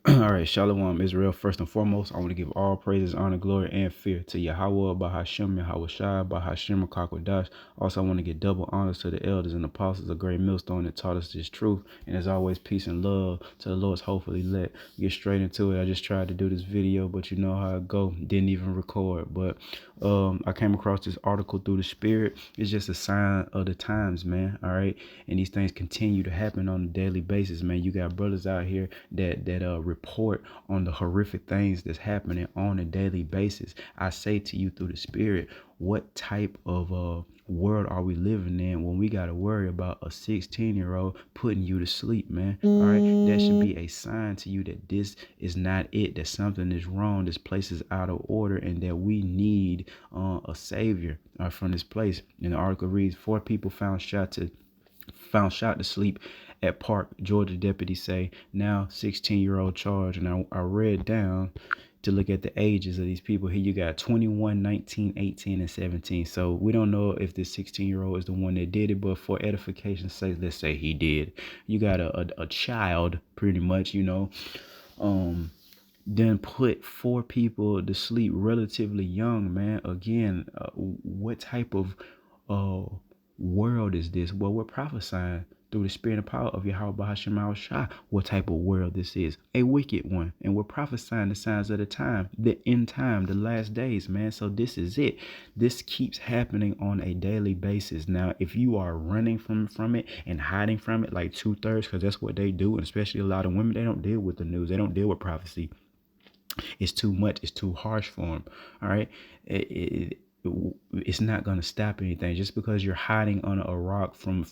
All right, Shalom, Israel. First and foremost, I want to give all praises, honor, glory, and fear to Yahweh, Bahashem, Yahweh Shai, Bahashem, Kakwadash. Also, I want to give double honors to the elders and apostles of Great Millstone that taught us this truth. And as always, peace and love to the Lord's hopefully let. Get straight into it. I just tried to do this video, but you know how it go. Didn't even record. But I came across this article through the Spirit. It's just a sign of the times, man. All right, and these things continue to happen on a daily basis, man. You got brothers out here that report on the horrific things that's happening on a daily basis. I say to you through the Spirit, what type of world are we living in when we got to worry about a 16-year-old putting you to sleep, man? All right, that should be a sign to you that this is not it, that something is wrong, this place is out of order, and that we need a savior from this place. And the article reads, 4 people found shot to sleep at park, Georgia deputies say. Now 16-year-old charge. And I read down to look at the ages of these people. Here you got 21, 19, 18, and 17. So we don't know if this 16-year-old is the one that did it, but for edification's sake, let's say he did. You got a child, pretty much, then put 4 people to sleep relatively young, man. Again, what type of world is this? Well, we're prophesying through the spirit and power of Yahweh Bahashim Shah what type of world this is. A wicked one. And we're prophesying the signs of the time, the end time, the last days, man. So this is it. This keeps happening on a daily basis. Now, if you are running from it and hiding from it like 2/3, because that's what they do, and especially a lot of women, they don't deal with the news. They don't deal with prophecy. It's too much. It's too harsh for them. All right. It's not going to stop anything just because you're hiding on a rock from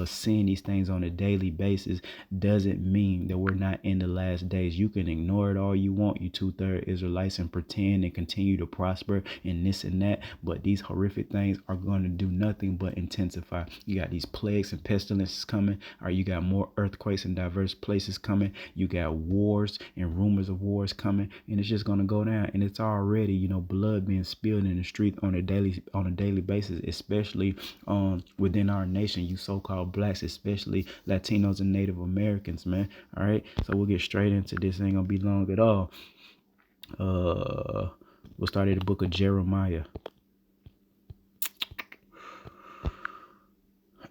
seeing these things on a daily basis doesn't mean that we're not in the last days. You can ignore it all you want, you 2/3 Israelites, and pretend and continue to prosper and this and that, but these horrific things are going to do nothing but intensify. You got these plagues and pestilences coming, or you got more earthquakes in diverse places coming. You got wars and rumors of wars coming, and it's just going to go down. And it's already, blood being spilled in the street on a daily basis, especially within our nation, you so-called blacks, especially Latinos and Native Americans, man. All right, so we'll get straight into this. Ain't gonna be long at all. We'll start at the book of Jeremiah.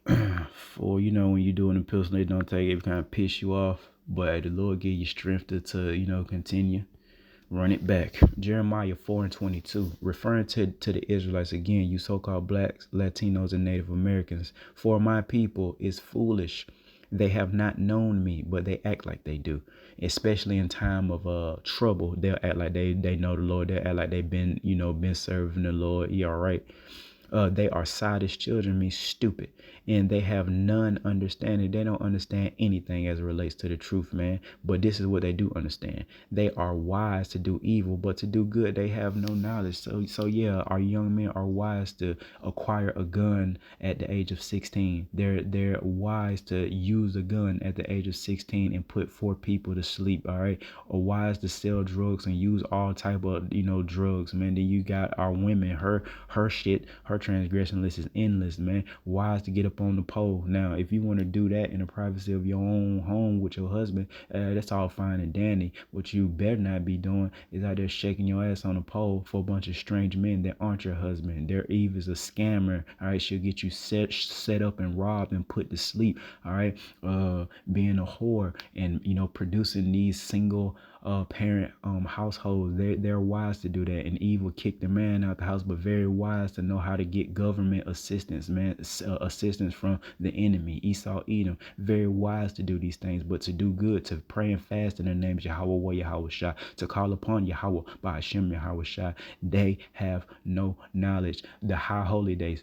For when you're doing the pills, they don't take it, kind of piss you off, but the Lord give you strength to continue. Run it back. Jeremiah 4:22, referring to the Israelites again, you so-called blacks, Latinos, and Native Americans. For my people is foolish. They have not known me, but they act like they do. Especially in time of trouble, they'll act like they know the Lord. They'll act like they've been serving the Lord. Yeah, all right. They are sottish children, means stupid, and they have none understanding. They don't understand anything as it relates to the truth, man. But this is what they do understand. They are wise to do evil, but to do good, they have no knowledge. So yeah, our young men are wise to acquire a gun at the age of 16. They're wise to use a gun at the age of 16 and put 4 people to sleep. All right, or wise to sell drugs and use all type of drugs, man. Then you got our women, her shit, her transgression list is endless, man. Wise to get up on the pole. Now, if you want to do that in the privacy of your own home with your husband, that's all fine and dandy. What you better not be doing is out there shaking your ass on a pole for a bunch of strange men that aren't your husband. Their Eve is a scammer. All right, she'll get you set up and robbed and put to sleep. All right, being a whore and producing these single parent households. They're wise to do that, and Eve will kick the man out the house, but very wise to know how to get government assistance, man, assistance from the enemy, Esau, Edom. Very wise to do these things, but to do good, to pray and fast in the name of Yahweh Yahweh Shah, to call upon Yahweh by Hashem Yahweh Shah. They have no knowledge. The holy days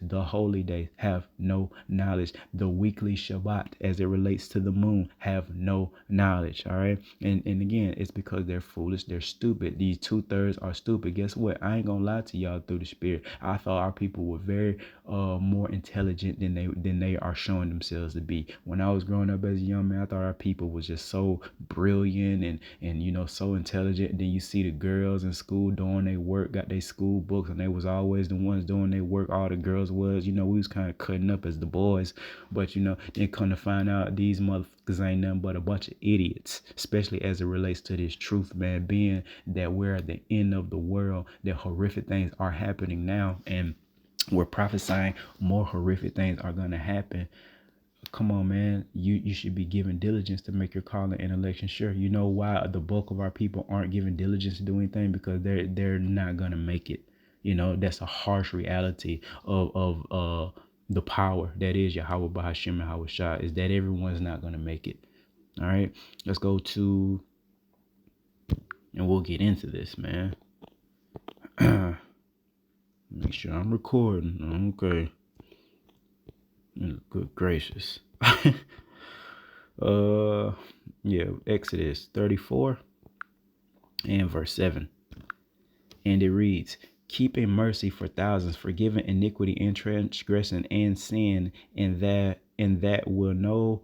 have no knowledge. The weekly Shabbat, as it relates to the moon, have no knowledge. All right, and again, it's because they're foolish, they're stupid. These 2/3 are stupid. Guess what? I ain't gonna lie to y'all through the Spirit. I thought our people were very more intelligent than they are showing themselves to be. When I was growing up as a young man, I thought our people was just so brilliant and so intelligent. And then you see the girls in school doing their work, got their school books, and they was always the ones doing their work. All the girls was, we was kind of cutting up as the boys, but then come to find out these motherfuckers ain't nothing but a bunch of idiots, especially as it relates to this truth, man, being that we're at the end of the world, that horrific things are happening now, and we're prophesying more horrific things are going to happen. Come on, man. You should be giving diligence to make your calling and election sure. You know why the bulk of our people aren't giving diligence to do anything? Because they're not going to make it. That's a harsh reality of the power that is Yahweh Bahashim and Yahweh Shah, is that everyone's not going to make it. All right, let's go to, and we'll get into this, man. Make sure I'm recording. Okay. Good gracious. Exodus 34 and verse 7. And it reads, keeping mercy for thousands, forgiving iniquity and transgression and sin, and that will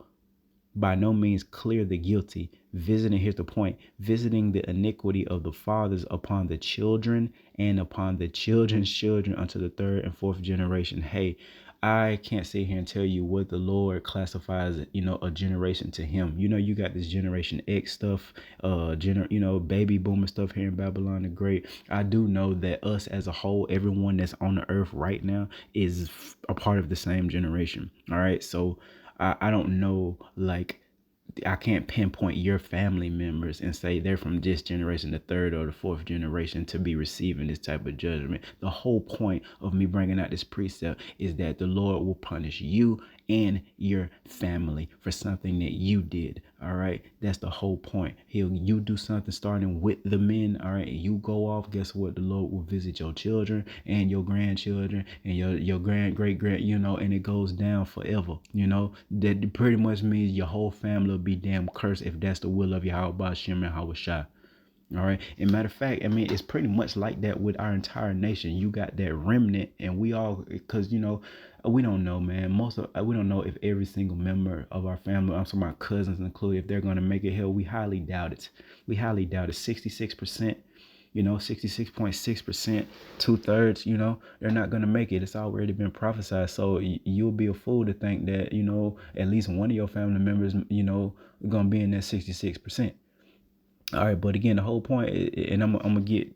by no means clear the guilty, visiting, here's the point, visiting the iniquity of the fathers upon the children and upon the children's children unto the third and fourth generation. Hey, I can't sit here and tell you what the Lord classifies, a generation to him. You got this Generation X stuff, baby boomer stuff here in Babylon the Great. I do know that us as a whole, everyone that's on the earth right now is a part of the same generation. All right. So I don't know, like, I can't pinpoint your family members and say they're from this generation, the third or the fourth generation, to be receiving this type of judgment. The whole point of me bringing out this precept is that the Lord will punish you and your family for something that you did. All right. That's the whole point. You do something starting with the men. All right. You go off. Guess what? The Lord will visit your children and your grandchildren and your great, and it goes down forever. That pretty much means your whole family will be damn cursed if that's the will of Yahweh Bashem and Yahweh Shai. All right. And matter of fact, it's pretty much like that with our entire nation. You got that remnant, and we all, because we don't know, man. We don't know if every single member of our family, I'm talking about cousins included, if they're going to make it. Hell, we highly doubt it. 66%, 66.6%, 2/3, they're not going to make it. It's already been prophesied. So you'll be a fool to think that, at least one of your family members, going to be in that 66%. All right, but again, the whole point, and I'm gonna get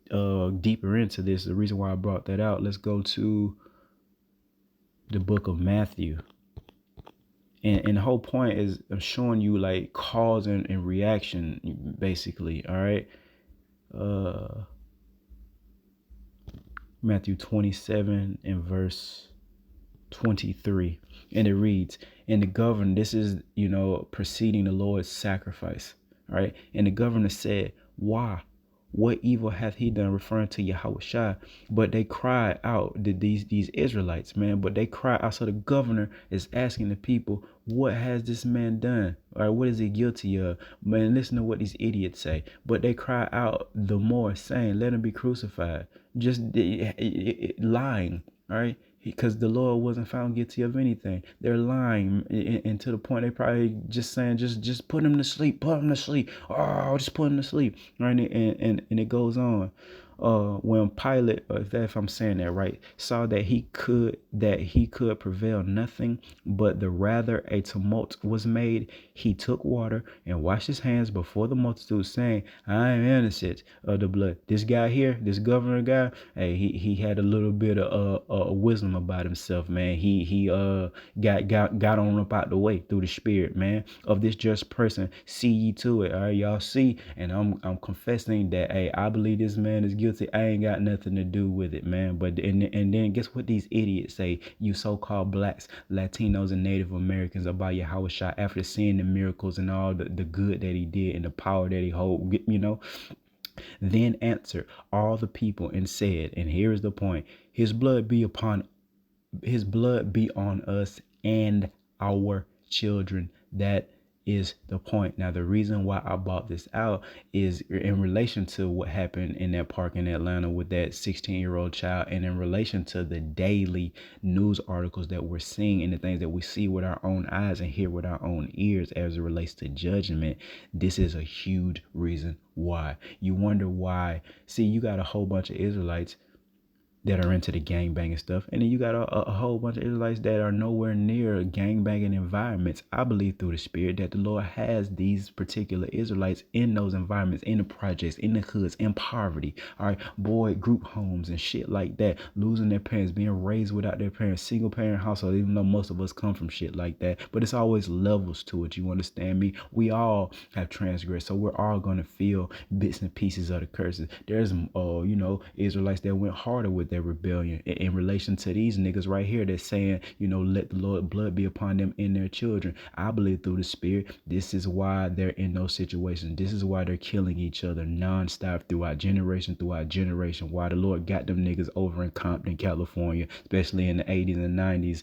deeper into this. The reason why I brought that out. Let's go to the book of Matthew, and the whole point is I'm showing you like cause and reaction, basically. All right, Matthew 27 and verse 23, and it reads, "And the governor, this is preceding the Lord's sacrifice." All right. And the governor said, "Why? What evil hath he done?" Referring to Yahweh Shai. But they cried out, these Israelites, man. But they cried out. So the governor is asking the people, what has this man done? All right, what is he guilty of? Man, listen to what these idiots say. But they cry out the more, saying, "Let him be crucified." Just lying. All right. Because the Lord wasn't found guilty of anything. They're lying, and to the point they probably just saying, just put him to sleep, oh, just put him to sleep, right? And it goes on. When Pilate, if I'm saying that right, saw that he could prevail nothing, but the rather a tumult was made, he took water and washed his hands before the multitude, saying, "I am innocent of the blood." This guy here, this governor guy, hey, he had a little bit of wisdom about himself, man. He got on up out the way through the spirit, man, of this just person. See ye to it, all right, y'all see, and I'm confessing that, hey, I believe this man is guilty. I ain't got nothing to do with it, man. But and then guess what these idiots say? You so-called blacks, Latinos, and Native Americans about Yahweh Shai after seeing the miracles and all the good that he did and the power that he hold, Then answered all the people and said, and here is the point: his blood be on us and our children. That is the point. Now, the reason why I brought this out is in relation to what happened in that park in Atlanta with that 16-year-old child, and in relation to the daily news articles that we're seeing and the things that we see with our own eyes and hear with our own ears as it relates to judgment. This is a huge reason why. You wonder why. See, you got a whole bunch of Israelites that are into the gangbanging stuff, and then you got a whole bunch of Israelites that are nowhere near gangbanging environments. I believe through the Spirit that the Lord has these particular Israelites in those environments, in the projects, in the hoods, in poverty, all right, boy group homes and shit like that, losing their parents, being raised without their parents, single parent household, even though most of us come from shit like that. But it's always levels to it, you understand me? We all have transgressed, so we're all going to feel bits and pieces of the curses. There's Israelites that went harder with their rebellion in relation to these niggas right here that's saying, let the Lord blood be upon them and their children. I believe through the Spirit, this is why they're in those situations. This is why they're killing each other nonstop throughout generation. Why the Lord got them niggas over in Compton, California, especially in the 80s and 90s,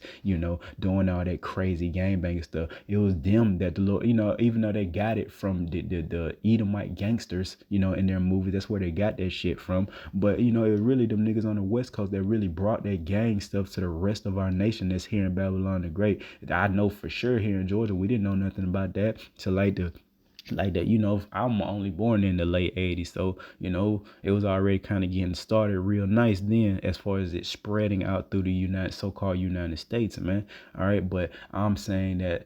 doing all that crazy gangbanging stuff. It was them that the Lord, even though they got it from the Edomite gangsters, in their movies, that's where they got that shit from. But, it was really them niggas on the West Coast that really brought that gang stuff to the rest of our nation that's here in Babylon the Great. I know for sure here in Georgia, we didn't know nothing about that. So like that, I'm only born in the late 80s. So, it was already kind of getting started real nice then as far as it spreading out through the so-called United States, man. All right. But I'm saying that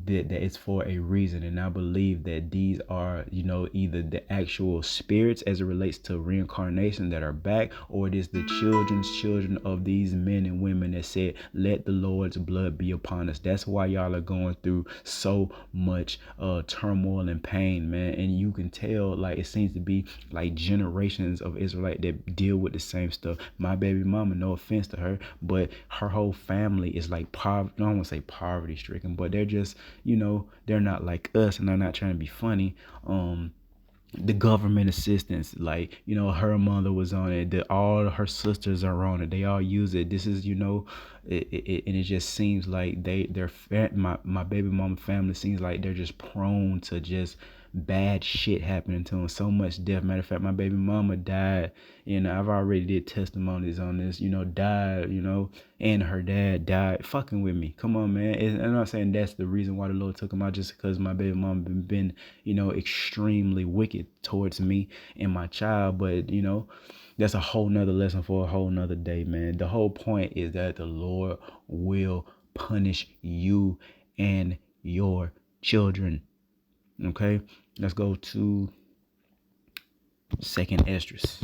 it's for a reason, and I believe that these are either the actual spirits as it relates to reincarnation that are back, or it is the children of these men and women that said, let the Lord's blood be upon us. That's why y'all are going through so much turmoil and pain, man. And you can tell, like, it seems to be like generations of Israelite that deal with the same stuff. My baby mama, no offense to her, but her whole family is like I don't want to say poverty stricken, but they're just they're not like us, and I'm not trying to be funny. The government assistance, like, her mother was on it, all her sisters are on it, they all use it. This is, and it just seems like my baby mama family seems like they're just prone to just bad shit happening to them. So much death. Matter of fact, my baby mama died. I've already did testimonies on this. Died. And her dad died fucking with me. Come on, man. I'm not saying that's the reason why the Lord took him out, just because my baby mama been extremely wicked towards me and my child. But that's a whole nother lesson for a whole nother day, man. The whole point is that the Lord will punish you and your children. Okay, let's go to 2nd Esdras.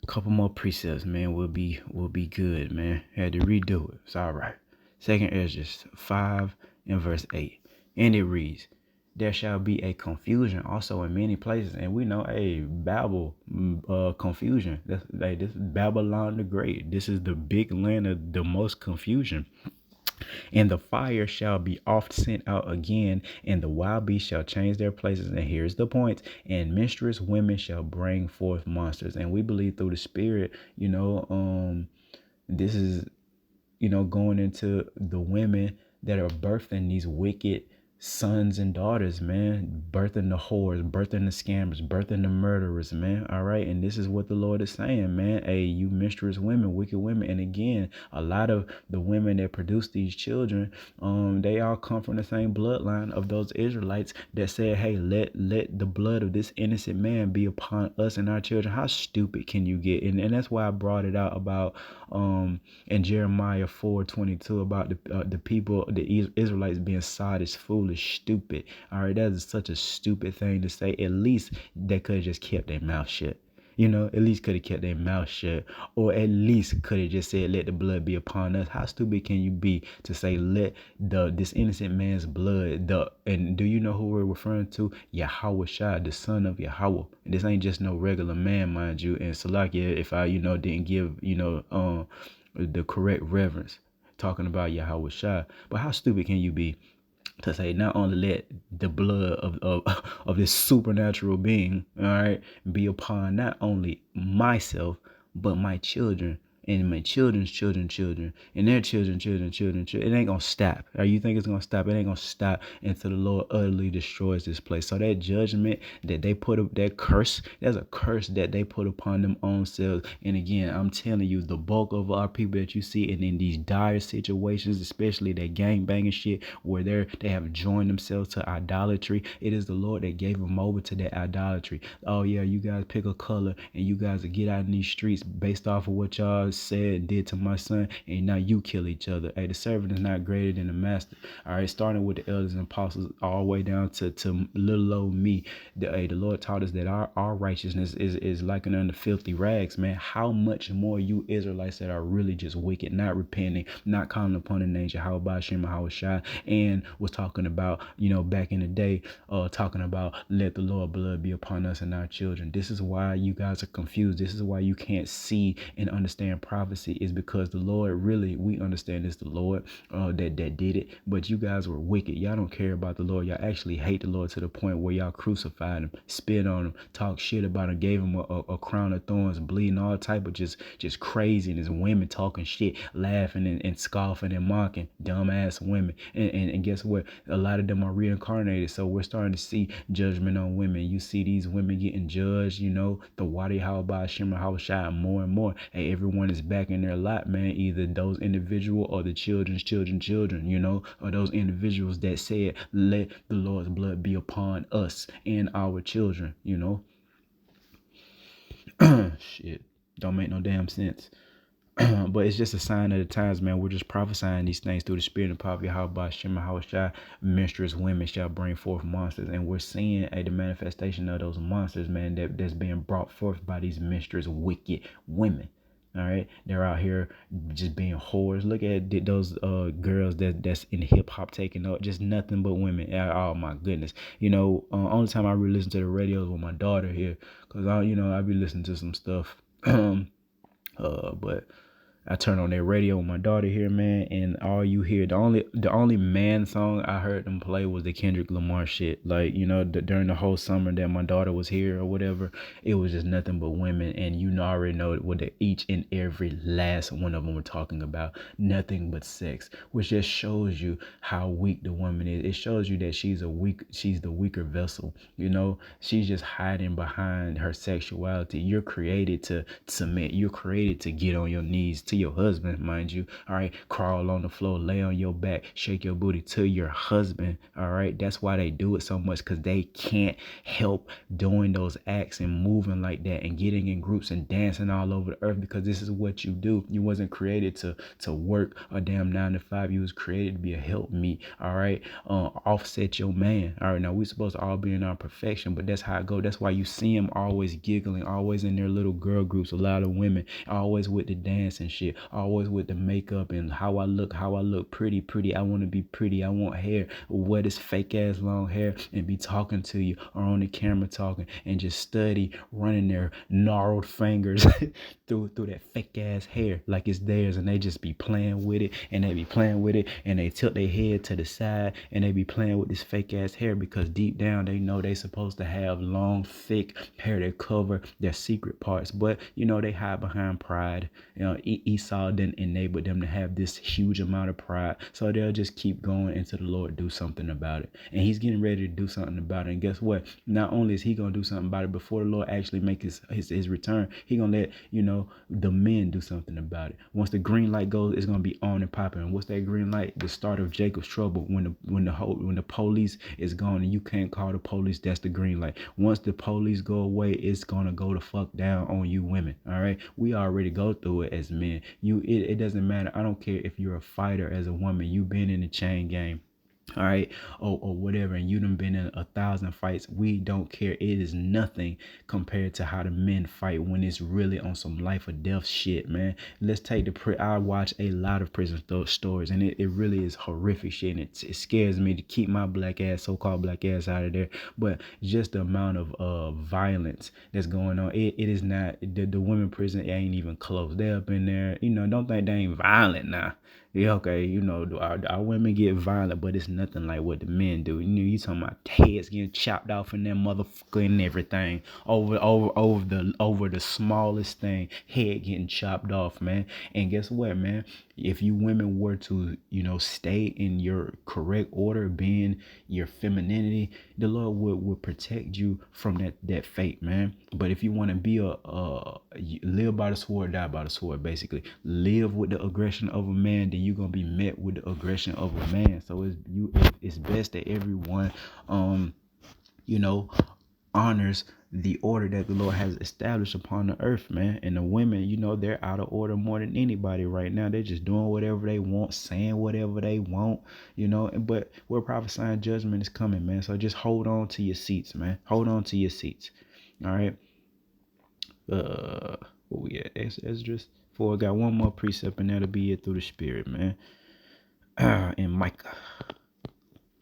A couple more precepts, man. We'll be good, man. Had to redo it. It's all right. 2nd Esdras 5 and verse 8, and it reads, there shall be a confusion also in many places. And we know, Babel, confusion. This is Babylon the Great. This is the big land of the most confusion. And the fire shall be oft sent out again, and the wild beasts shall change their places. And here's the point: and menstruous women shall bring forth monsters. And we believe through the Spirit, this is, going into the women that are birthing these wicked sons and daughters, man, birthing the whores, birthing the scammers, birthing the murderers, man. All right. And this is what the Lord is saying, man. Hey, you menstruous women, wicked women. And again, a lot of the women that produce these children, they all come from the same bloodline of those Israelites that said, hey, let the blood of this innocent man be upon us and our children. How stupid can you get? And that's why I brought it out about in Jeremiah 4:22 about the people, the Israelites being sottish, foolish, stupid. All right, that is such a stupid thing to say. At least they could have just kept their mouth shut. At least could have kept their mouth shut, or at least could have just said, let the blood be upon us. How stupid can you be to say, let this innocent man's blood, and do you know who we're referring to? Yahweh Shai, the son of Yahweh. And this ain't just no regular man, mind you. And Salakia, if I, didn't give, the correct reverence, talking about Yahweh Shai. But how stupid can you be to say, not only let the blood of this supernatural being, all right, be upon not only myself, but my children. and my children, and their children. It ain't gonna stop. Or you think it's gonna stop? It ain't gonna stop until the Lord utterly destroys this place. So that judgment that they put up, that curse, there's a curse that they put upon them own selves. And again, I'm telling you, the bulk of our people that you see in these dire situations, especially that gang banging shit, where they have joined themselves to idolatry, it is the Lord that gave them over to that idolatry. Oh yeah, you guys pick a color and you guys will get out in these streets based off of what y'all said and did to my son, and now you kill each other. Hey, the servant is not greater than the master. All right, starting with the elders and apostles all the way down to little old me. The Lord taught us that our righteousness is likened unto filthy rags, man. How much more you Israelites that are really just wicked, not repenting, not calling upon the name of Yahweh Shem Shai, and was talking about, back in the day, talking about let the Lord blood be upon us and our children. This is why you guys are confused. This is why you can't see and understand prophecy, is because the Lord really, we understand it's the Lord that did it, but you guys were wicked. Y'all don't care about the Lord. Y'all actually hate the Lord to the point where y'all crucified him, spit on him, talk shit about him, gave him a crown of thorns, bleeding, all type of just craziness, women talking shit, laughing and scoffing and mocking, dumbass women. And guess what? A lot of them are reincarnated. So we're starting to see judgment on women. You see these women getting judged, the Wadi Hawaba Shimmer House shot more and more. And everyone is back in their lot, man. Either those individual or the children's children, or those individuals that said, let the Lord's blood be upon us and our children. Shit. Don't make no damn sense. But it's just a sign of the times, man. We're just prophesying these things through the spirit and power of Yahweh Shema Hawashai. Menstruous women shall bring forth monsters. And we're seeing the manifestation of those monsters, man, that's being brought forth by these menstruous wicked women. All right, they're out here just being whores. Look at those girls that's in hip hop taking up, just nothing but women. Oh my goodness, only time I really listen to the radio is with my daughter here, cause I be listening to some stuff. But I turn on their radio with my daughter here, man, and all you hear, the only man song I heard them play was the Kendrick Lamar shit. Like, during the whole summer that my daughter was here or whatever, it was just nothing but women, and already know what each and every last one of them were talking about. Nothing but sex, which just shows you how weak the woman is. It shows you that she's the weaker vessel. She's just hiding behind her sexuality. You're created to submit. You're created to get on your knees to your husband, mind you. All right, crawl on the floor, lay on your back, shake your booty to your husband. All right, that's why they do it so much, because they can't help doing those acts and moving like that and getting in groups and dancing all over the earth, because this is what you do. You wasn't created to work a damn 9 to 5. You was created to be a helpmeet. All right, offset your man. All right, now we supposed to all be in our perfection, but that's how it go. That's why you see them always giggling, always in their little girl groups, a lot of women, always with the dance and shit, always with the makeup and how I look pretty. I want to be pretty. I want hair. Wear this fake ass long hair and be talking to you, or on the camera talking, and just study running their gnarled fingers through that fake ass hair like it's theirs, and they just be playing with it, and they tilt their head to the side, and they be playing with this fake ass hair, because deep down they know they supposed to have long thick hair that cover their secret parts, but they hide behind pride. Esau didn't enable them to have this huge amount of pride, so they'll just keep going until the Lord do something about it. And he's getting ready to do something about it. And guess what? Not only is he gonna do something about it, before the Lord actually make his return, he gonna let the men do something about it. Once the green light goes, it's gonna be on and popping. And what's that green light? The start of Jacob's trouble. When the police is gone and you can't call the police, that's the green light. Once the police go away, it's gonna go the fuck down on you women. All right, we already go through it as men. It doesn't matter. I don't care if you're a fighter as a woman. You've been in the chain game, all right, or whatever, and you done been in 1,000 fights. We don't care. It is nothing compared to how the men fight when it's really on some life or death shit, man. Let's take I watch a lot of prison stories, and it really is horrific shit, and it scares me to keep my so-called black ass out of there. But just the amount of violence that's going on, it is not, the women prison, it ain't even close. They up in there, don't think they ain't violent now. Yeah, okay, our women get violent, but it's nothing like what the men do. You talking about heads getting chopped off in that motherfucker and everything over the smallest thing, head getting chopped off, man. And guess what, man? If you women were to, stay in your correct order, being your femininity, the Lord would protect you from that fate, man. But if you want to be live by the sword, die by the sword, basically live with the aggression of a man, then you're gonna be met with the aggression of a man. So it's best that everyone you know honors the order that the Lord has established upon the earth, man. And the women, they're out of order more than anybody right now. They're just doing whatever they want, saying whatever they want, but we're prophesying judgment is coming, man. So just hold on to your seats, man. Hold on to your seats. All right. What we at? Esdras 4. Got one more precept, and that'll be it through the Spirit, man. In Micah.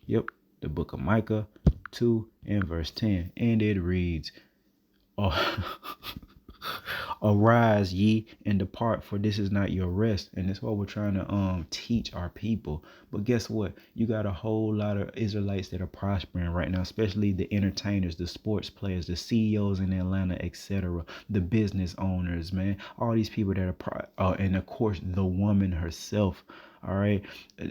Yep, the book of Micah 2 and verse 10. And it reads, arise ye and depart, for this is not your rest. And that's what we're trying to teach our people. But guess what? You got a whole lot of Israelites that are prospering right now, especially the entertainers, the sports players, the CEOs in Atlanta, etc., the business owners, man. All these people that are and of course the woman herself. All right,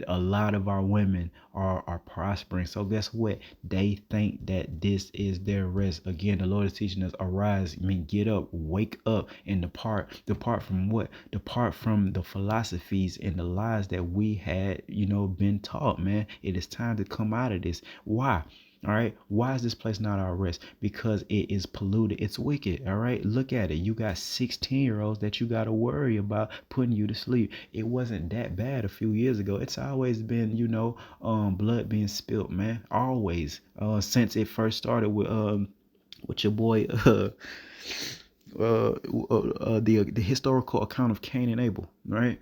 a lot of our women are prospering. So guess what? They think that this is their rest. Again, the Lord is teaching us, arise, get up, wake up, and depart from what? Depart from the philosophies and the lies that we had been taught, man. It is time to come out of this. Why? All right. Why is this place not our rest? Because it is polluted. It's wicked. All right. Look at it. You got 16-year-olds that you got to worry about putting you to sleep. It wasn't that bad a few years ago. It's always been, blood being spilled, man. Always. Since it first started with your boy, the historical account of Cain and Abel, right?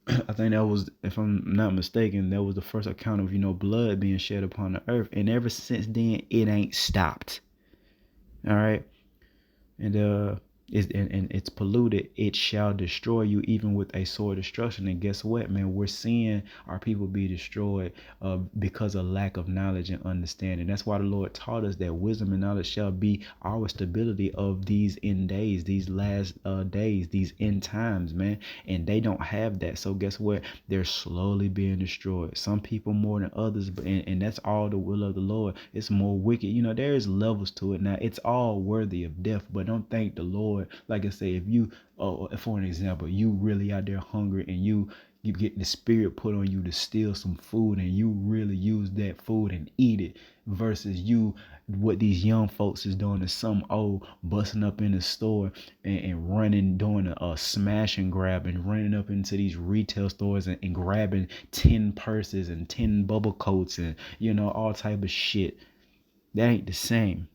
I think that was, if I'm not mistaken, that was the first account of, blood being shed upon the earth. And ever since then, it ain't stopped. All right. And it's polluted. It shall destroy you, even with a sword destruction. And guess what, man? We're seeing our people be destroyed because of lack of knowledge and understanding. That's why the Lord taught us that wisdom and knowledge shall be our stability of these end days, these last days, these end times, man. And they don't have that. So guess what? They're slowly being destroyed. Some people more than others, but and that's all the will of the Lord. It's more wicked. There is levels to it. Now it's all worthy of death, but don't think the Lord, like I say, if you, for an example, you really out there hungry and you get the spirit put on you to steal some food and you really use that food and eat it, versus what these young folks is doing is some old busting up in the store and running, doing a smash and grab and running up into these retail stores and grabbing 10 purses and 10 bubble coats and all type of shit. That ain't the same.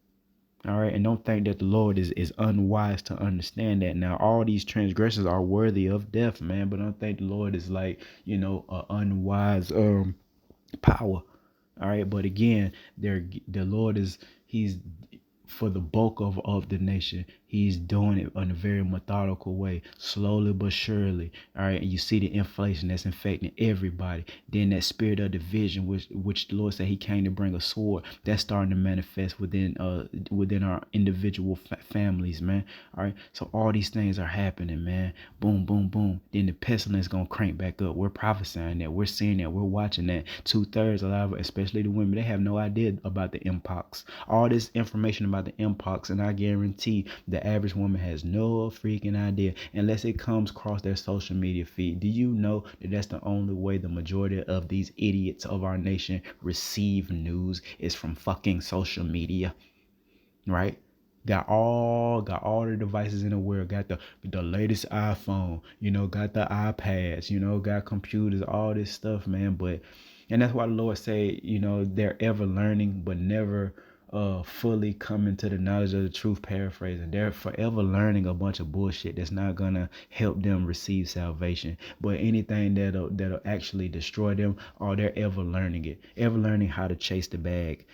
All right. And don't think that the Lord is unwise to understand that. Now, all these transgressions are worthy of death, man. But don't think the Lord is like, a unwise power. All right. But again, the Lord he's for the bulk of the nation. He's doing it in a very methodical way, slowly but surely. All right. And you see the inflation that's infecting everybody. Then that spirit of division, which the Lord said he came to bring a sword, that's starting to manifest within our individual families, man. All right. So all these things are happening, man. Boom, boom, boom. Then the pestilence gonna crank back up. We're prophesying that. We're seeing that. We're watching that. 2/3 alive, especially the women, they have no idea about the mpox. All this information about the mpox, and I guarantee the average woman has no freaking idea unless it comes across their social media feed. Do you know that that's the only way the majority of these idiots of our nation receive news is from fucking social media, right? Got all the devices in the world, got the latest iPhone, got the iPads, got computers, all this stuff, man. And that's why the Lord say, they're ever learning but never fully coming to the knowledge of the truth, paraphrasing. They're forever learning a bunch of bullshit that's not gonna help them receive salvation. But anything that'll actually destroy them, or they're ever learning it. Ever learning how to chase the bag,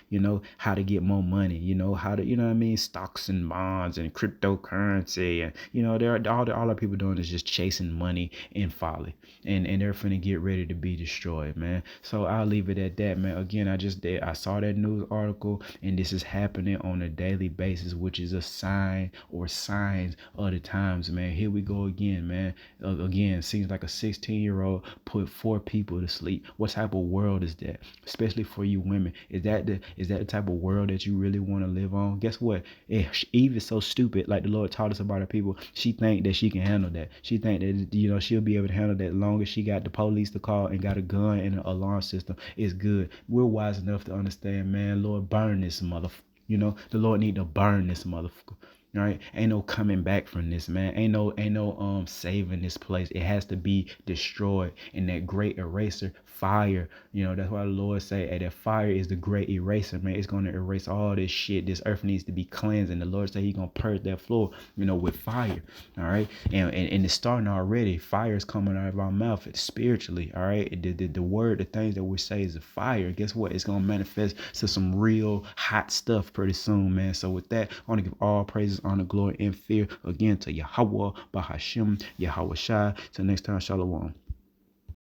how to get more money, how to, what I mean, stocks and bonds and cryptocurrency. And they're all the people doing is just chasing money and folly. And they're finna get ready to be destroyed, man. So I'll leave it at that, man. Again, I saw that news article, and this is happening on a daily basis, which is a sign or signs of the times, man. Here we go again, man. Again, seems like a 16-year-old put 4 people to sleep. What type of world is that? Especially for you women. Is that the type of world that you really want to live on? Guess what? Eve is so stupid, like the Lord taught us about her people. She think that she can handle that. She think that she'll be able to handle that long as she got the police to call and got a gun and an alarm system. It's good. We're wise enough to understand, man. Lord, burn this motherfucker. The Lord need to burn this motherfucker. Right? Ain't no coming back from this, man. Ain't no saving this place. It has to be destroyed. And that great eraser, fire, that's why the Lord say, hey, that fire is the great eraser, man. It's gonna erase all this shit. This earth needs to be cleansed. And the Lord say He gonna purge that floor, with fire. All right. And it's starting already. Fire is coming out of our mouth. It's spiritually. All right. The word, the things that we say is a fire. Guess what? It's gonna manifest to some real hot stuff pretty soon, man. So with that, I want to give all praises, honor, glory, and fear again to Yahweh, Bahashim, Yahweh Shai. Till next time, Shalom.